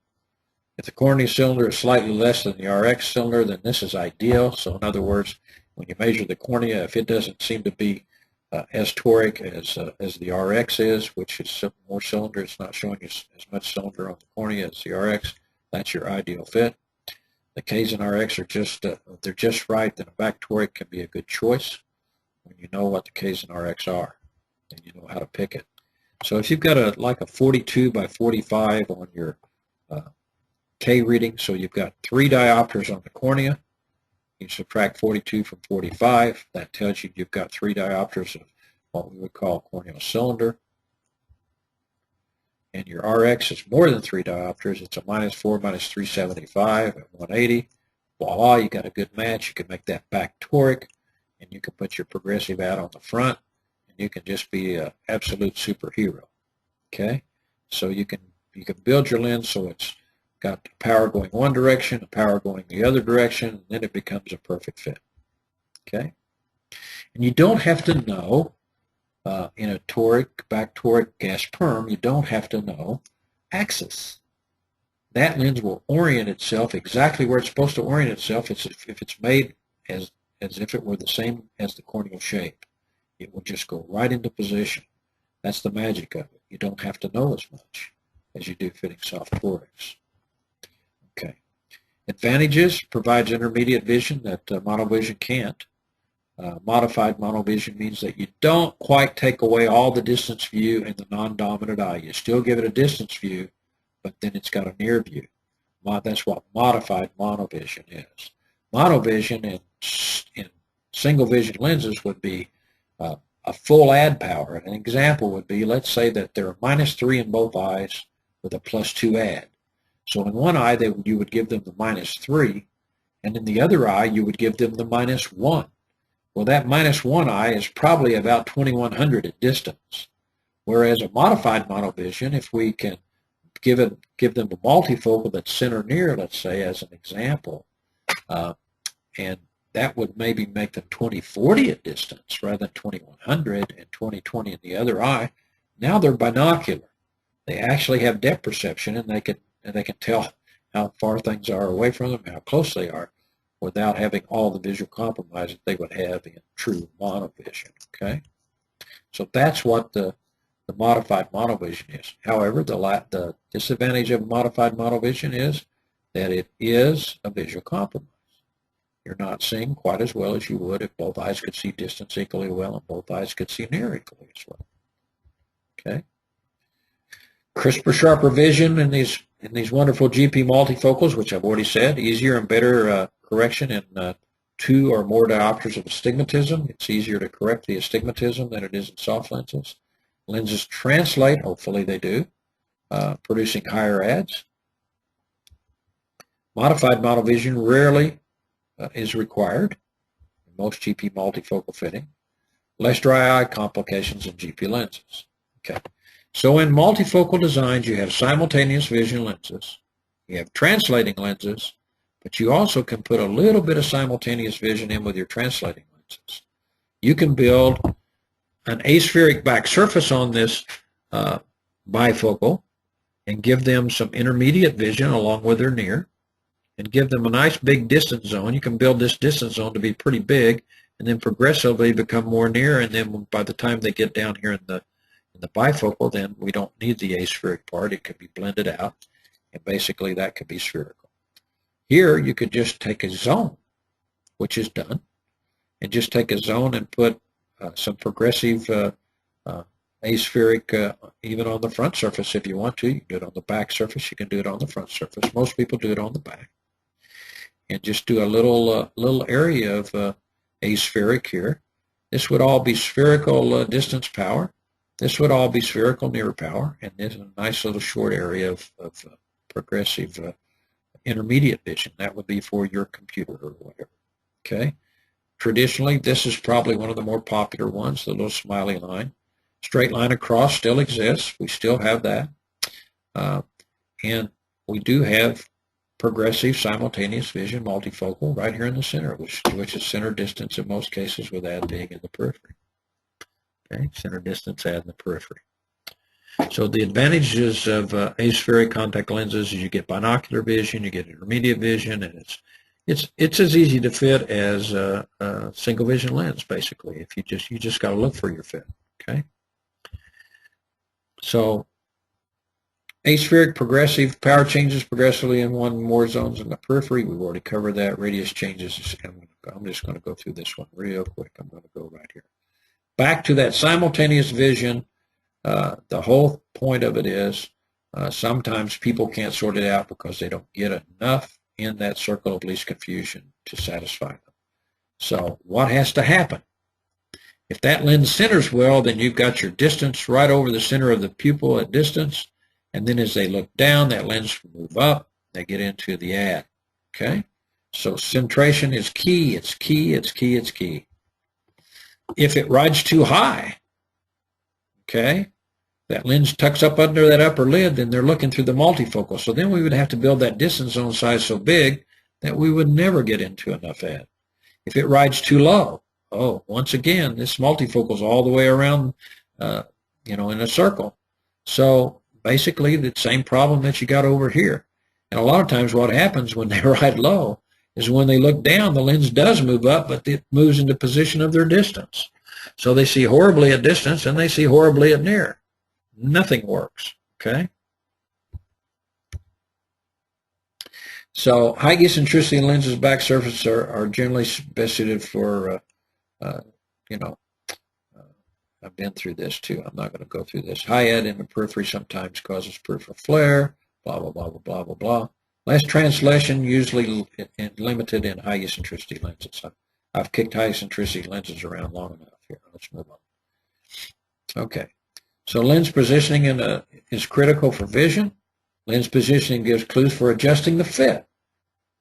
A: If the cornea cylinder is slightly less than the Rx cylinder, then this is ideal. So in other words, when you measure the cornea, if it doesn't seem to be as toric as the Rx is, which is more cylinder, it's not showing as much cylinder on the cornea as the Rx, that's your ideal fit. The Ks and Rx are just, they're just right, then a back toric can be a good choice when you know what the Ks and Rx are, and you know how to pick it. So if you've got like a 42 by 45 on your K reading, so you've got 3 diopters on the cornea. You subtract 42 from 45. That tells you you've got 3 diopters of what we would call corneal cylinder. And your Rx is more than 3 diopters. It's a -4, -375 at 180. Voila, you got a good match. You can make that back toric, and you can put your progressive out on the front, and you can just be an absolute superhero. Okay, so you can build your lens so it's got the power going one direction, the power going the other direction, and then it becomes a perfect fit. Okay? And you don't have to know, in a toric, back toric gas perm, you don't have to know axis. That lens will orient itself exactly where it's supposed to orient itself if it's made as if it were the same as the corneal shape. It will just go right into position. That's the magic of it. You don't have to know as much as you do fitting soft torics. Okay. Advantages: provides intermediate vision that monovision can't. Modified monovision means that you don't quite take away all the distance view in the non-dominant eye. You still give it a distance view, but then it's got a near view. That's what modified monovision is. Monovision in single vision lenses would be a full add power. An example would be, let's say that there are -3 in both eyes with a +2 add. So in one eye, you would give them the -3, and in the other eye, you would give them the -1. Well, that -1 eye is probably about 2100 at distance. Whereas a modified monovision, if we can give them a multifocal that's center near, let's say, as an example, and that would maybe make them 2040 at distance rather than 2100 and 2020 in the other eye. Now they're binocular. They actually have depth perception, and they can tell how far things are away from them, how close they are, without having all the visual compromise that they would have in true monovision. Okay, so that's what the modified monovision is. However, the disadvantage of modified monovision is that it is a visual compromise. You're not seeing quite as well as you would if both eyes could see distance equally well and both eyes could see near equally as well. Okay. Crisper, sharper vision in these wonderful GP multifocals, which I've already said. Easier and better correction in 2 or more diopters of astigmatism. It's easier to correct the astigmatism than it is in soft lenses. Lenses translate, hopefully they do, producing higher adds. Modified monovision rarely is required in most GP multifocal fitting. Less dry eye complications in GP lenses. Okay. So in multifocal designs, you have simultaneous vision lenses, you have translating lenses, but you also can put a little bit of simultaneous vision in with your translating lenses. You can build an aspheric back surface on this bifocal, and give them some intermediate vision along with their near, and give them a nice big distance zone. You can build this distance zone to be pretty big, and then progressively become more near, and then by the time they get down here in the bifocal, then we don't need the aspheric part. It could be blended out, and basically that could be spherical. Here you could just take a zone, which is done, and just take a zone and put some progressive aspheric even on the front surface if you want to. You can do it on the back surface. You can do it on the front surface. Most people do it on the back. And just do a little area of aspheric here. This would all be spherical distance power. This would all be spherical near power. And there's a nice little short area of progressive intermediate vision. That would be for your computer or whatever. Okay. Traditionally, this is probably one of the more popular ones, the little smiley line. Straight line across still exists. We still have that. And we do have progressive simultaneous vision multifocal right here in the center, which is center distance in most cases with add being in the periphery. Okay, center distance add in the periphery. So the advantages of aspheric contact lenses is you get binocular vision, you get intermediate vision, and it's as easy to fit as a single vision lens, basically. If you just got to look for your fit. Okay. So aspheric progressive power changes progressively in one or more zones in the periphery. We've already covered that. Radius changes. I'm just going to go through this one real quick. I'm going to go right here. Back to that simultaneous vision. The whole point of it is sometimes people can't sort it out because they don't get enough in that circle of least confusion to satisfy them. So what has to happen? If that lens centers well, then you've got your distance right over the center of the pupil at distance, and then as they look down, that lens will move up, they get into the add. Okay? So centration is key, it's key, it's key, it's key. If it rides too high, okay, that lens tucks up under that upper lid, then they're looking through the multifocal. So then we would have to build that distance zone size so big that we would never get into enough add. If it rides too low, oh, once again, this multifocal is all the way around, in a circle. So basically the same problem that you got over here. And a lot of times what happens when they ride low is when they look down, the lens does move up, but it moves into position of their distance. So they see horribly at distance and they see horribly at near. Nothing works, okay? So high eccentricity lenses back surface are generally best suited for, I've been through this too. I'm not going to go through this. High add in the periphery sometimes causes peripheral flare, blah, blah, blah, blah, blah, blah, blah. Less translation, usually limited in high eccentricity lenses. I've kicked high eccentricity lenses around long enough here. Let's move on. Okay. So lens positioning is critical for vision. Lens positioning gives clues for adjusting the fit.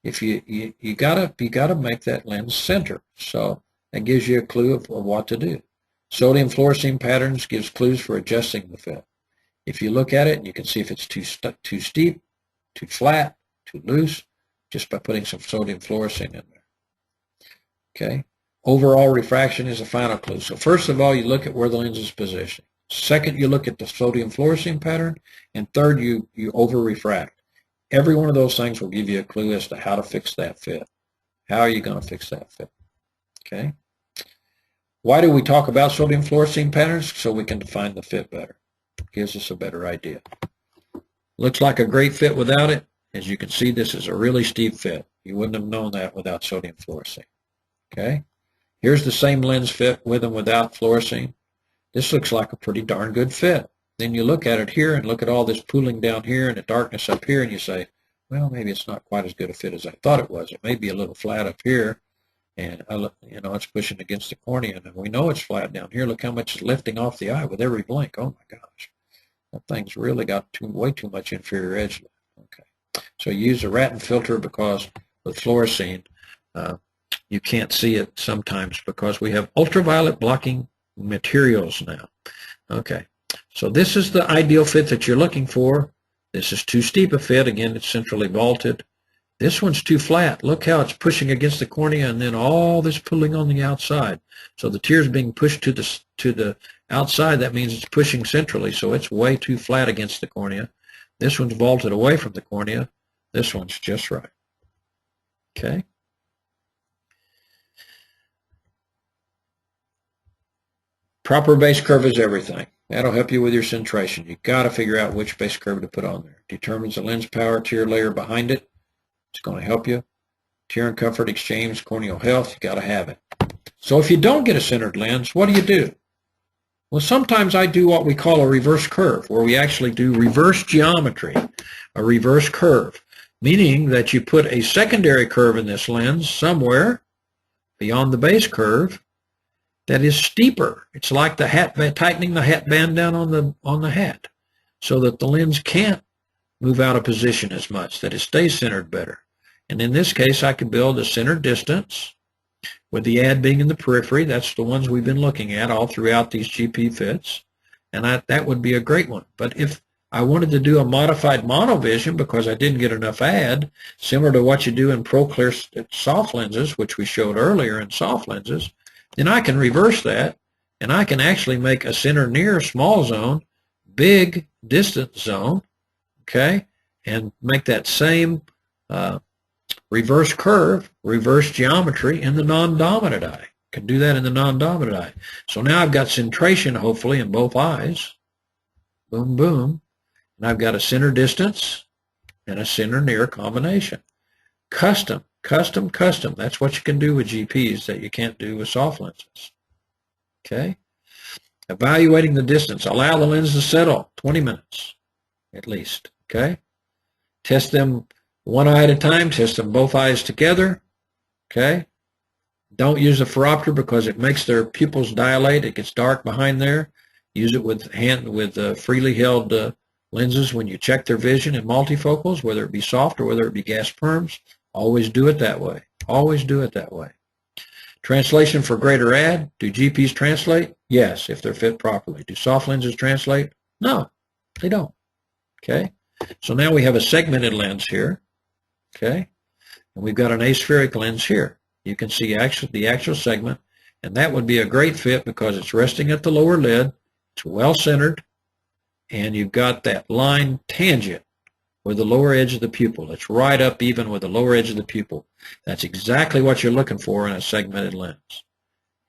A: If you gotta make that lens center. So that gives you a clue of what to do. Sodium fluorescein patterns gives clues for adjusting the fit. If you look at it, you can see if it's too steep, too flat, too loose, just by putting some sodium fluorescein in there. Okay. Overall refraction is a final clue. So first of all, you look at where the lens is positioned. Second, you look at the sodium fluorescein pattern. And third, you over refract. Every one of those things will give you a clue as to how to fix that fit. How are you going to fix that fit? Okay. Why do we talk about sodium fluorescein patterns? So we can define the fit better. It gives us a better idea. Looks like a great fit without it. As you can see, this is a really steep fit. You wouldn't have known that without sodium fluorescein. Okay. Here's the same lens fit with and without fluorescein. This looks like a pretty darn good fit. Then you look at it here and look at all this pooling down here and the darkness up here, and you say, well, maybe it's not quite as good a fit as I thought it was. It may be a little flat up here, and it's pushing against the cornea, and we know it's flat down here. Look how much is lifting off the eye with every blink. Oh my gosh, that thing's really got way too much inferior edge lift. Okay, so you use a Ratten filter because with fluorescein, you can't see it sometimes because we have ultraviolet blocking materials now. Okay, so this is the ideal fit that you're looking for. This is too steep a fit. Again, it's centrally vaulted. This one's too flat. Look how it's pushing against the cornea, and then all this pulling on the outside. So the tear is being pushed to the outside. That means it's pushing centrally, so it's way too flat against the cornea. This one's vaulted away from the cornea. This one's just right. Okay. Proper base curve is everything. That'll help you with your centration. You've got to figure out which base curve to put on there. Determines the lens power tear layer behind it. It's going to help you. Tear and comfort exchange, corneal health, you got to have it. So if you don't get a centered lens, what do? Well, sometimes I do what we call a reverse curve, where we actually do reverse geometry, a reverse curve, meaning that you put a secondary curve in this lens somewhere beyond the base curve that is steeper. It's like the hat band, tightening the hat band down on the hat, so that the lens can't move out of position as much, that it stays centered better. And in this case, I could build a centered distance with the ad being in the periphery. That's the ones we've been looking at all throughout these GP fits, and that would be a great one. But if I wanted to do a modified monovision because I didn't get enough ad, similar to what you do in ProClear soft lenses, which we showed earlier in soft lenses, then I can reverse that, and I can actually make a center near small zone, big distance zone, okay, and make that same reverse curve, reverse geometry in the non-dominant eye. Can do that in the non-dominant eye. So now I've got centration, hopefully, in both eyes. Boom, boom. And I've got a center distance and a center near combination. Custom. That's what you can do with GPs that you can't do with soft lenses. Okay? Evaluating the distance. Allow the lens to settle 20 minutes at least. Okay? Test them one eye at a time. Test them both eyes together. Okay? Don't use a phoropter because it makes their pupils dilate. It gets dark behind there. Use it with freely held lenses when you check their vision in multifocals, whether it be soft or whether it be gas perms. Always do it that way. Always do it that way. Translation for greater ad. Do GPs translate? Yes, if they're fit properly. Do soft lenses translate? No, they don't. Okay? So now we have a segmented lens here. Okay? And we've got an aspheric lens here. You can see the actual segment, and that would be a great fit because it's resting at the lower lid. It's well centered, and you've got that line tangent with the lower edge of the pupil. It's right up even with the lower edge of the pupil. That's exactly what you're looking for in a segmented lens.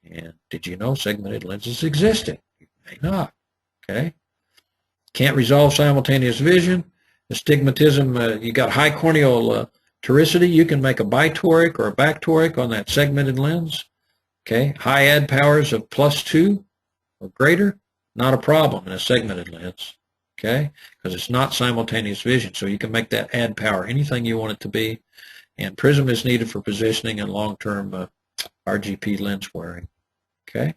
A: And did you know segmented lenses existed? You may not. Okay? Can't resolve simultaneous vision. Astigmatism, you got high corneal toricity. You can make a bitoric or a backtoric on that segmented lens. Okay? High ad powers of +2 or greater, not a problem in a segmented lens. Okay, because it's not simultaneous vision, so you can make that ad power anything you want it to be, and prism is needed for positioning and long-term RGP lens wearing. Okay,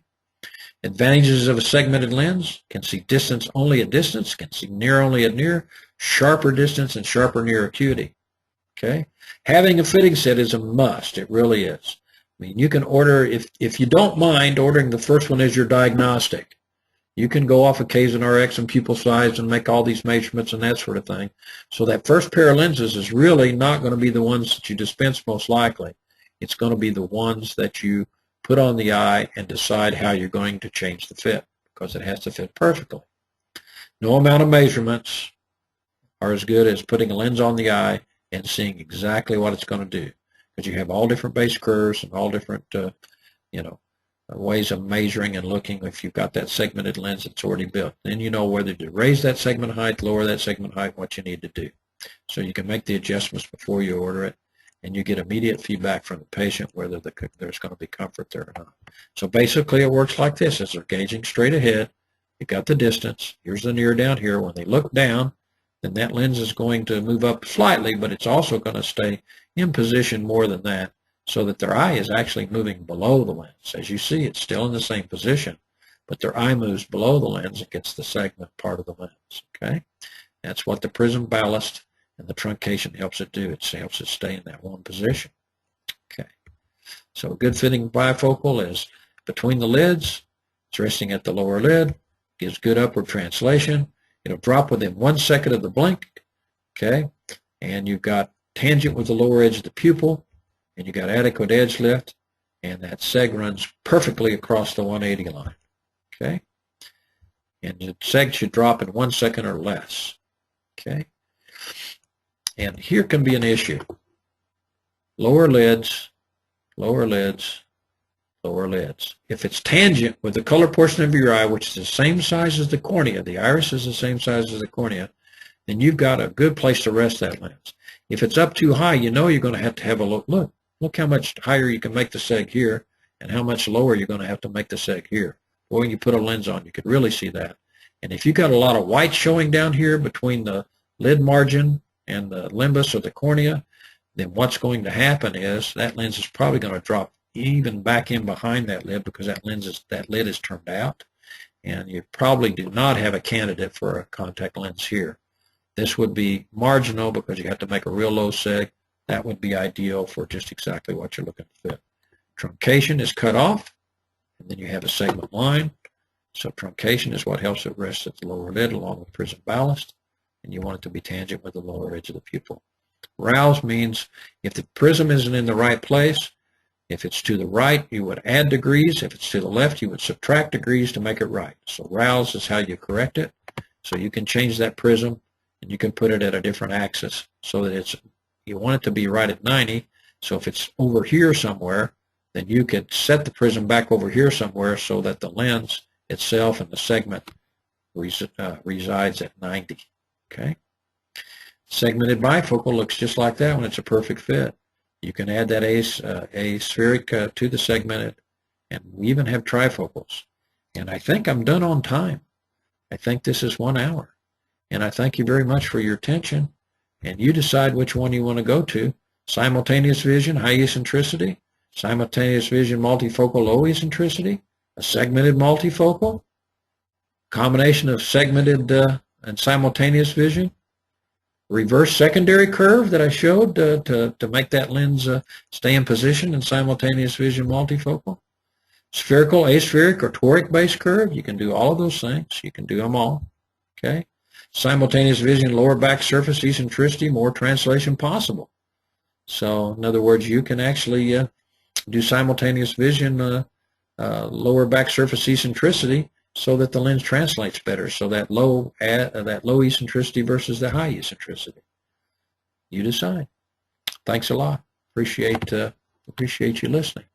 A: advantages of a segmented lens: can see distance only at distance, can see near only at near, sharper distance and sharper near acuity. Okay, having a fitting set is a must. It really is. I mean, you can order, if you don't mind ordering the first one as your diagnostic. You can go off of Kaizen RX and pupil size and make all these measurements and that sort of thing. So that first pair of lenses is really not going to be the ones that you dispense most likely. It's going to be the ones that you put on the eye and decide how you're going to change the fit, because it has to fit perfectly. No amount of measurements are as good as putting a lens on the eye and seeing exactly what it's going to do, because you have all different base curves and all different, ways of measuring and looking if you've got that segmented lens that's already built. Then you know whether to raise that segment height, lower that segment height, what you need to do. So you can make the adjustments before you order it, and you get immediate feedback from the patient whether there's going to be comfort there or not. So basically it works like this. As they're gauging straight ahead, you got the distance. Here's the near down here. When they look down, then that lens is going to move up slightly, but it's also going to stay in position more than that, so that their eye is actually moving below the lens. As you see, it's still in the same position, but their eye moves below the lens against the segment part of the lens. Okay, that's what the prism ballast and the truncation helps it do. It helps it stay in that one position. Okay, so a good fitting bifocal is between the lids. It's resting at the lower lid, gives good upward translation. It'll drop within 1 second of the blink. Okay, and you've got tangent with the lower edge of the pupil, and you got adequate edge lift, and that seg runs perfectly across the 180 line. Okay, and the seg should drop in 1 second or less. Okay, And here can be an issue. Lower lids, lower lids, lower lids. If it's tangent with the color portion of your eye, which is the same size as the cornea, the iris is the same size as the cornea, then you've got a good place to rest that lens. If it's up too high, you know you're going to have a look. Look how much higher you can make the seg here and how much lower you're going to have to make the seg here. Or when you put a lens on, you could really see that. And if you've got a lot of white showing down here between the lid margin and the limbus or the cornea, then what's going to happen is that lens is probably going to drop even back in behind that lid because that lid is turned out. And you probably do not have a candidate for a contact lens here. This would be marginal because you have to make a real low seg. That would be ideal for just exactly what you're looking to fit. Truncation is cut off, and then you have a segment line. So truncation is what helps it rest at the lower lid along with prism ballast, and you want it to be tangent with the lower edge of the pupil. Rouse means if the prism isn't in the right place, if it's to the right, you would add degrees. If it's to the left, you would subtract degrees to make it right. So rouse is how you correct it. So you can change that prism, and you can put it at a different axis so that you want it to be right at 90. So if it's over here somewhere, then you could set the prism back over here somewhere so that the lens itself and the segment resides at 90. Okay. Segmented bifocal looks just like that when it's a perfect fit. You can add that aspheric to the segmented, and we even have trifocals. And I think I'm done on time. I think this is 1 hour. And I thank you very much for your attention. And you decide which one you want to go to. Simultaneous vision, high eccentricity. Simultaneous vision, multifocal, low eccentricity. A segmented multifocal. Combination of segmented and simultaneous vision. Reverse secondary curve that I showed to make that lens stay in position in simultaneous vision multifocal. Spherical, aspheric, or toric base curve. You can do all of those things. You can do them all. Okay. Simultaneous vision, lower back surface eccentricity, more translation possible. So in other words, you can actually do simultaneous vision, lower back surface eccentricity, so that the lens translates better. So that low eccentricity versus the high eccentricity. You decide. Thanks a lot. Appreciate you listening.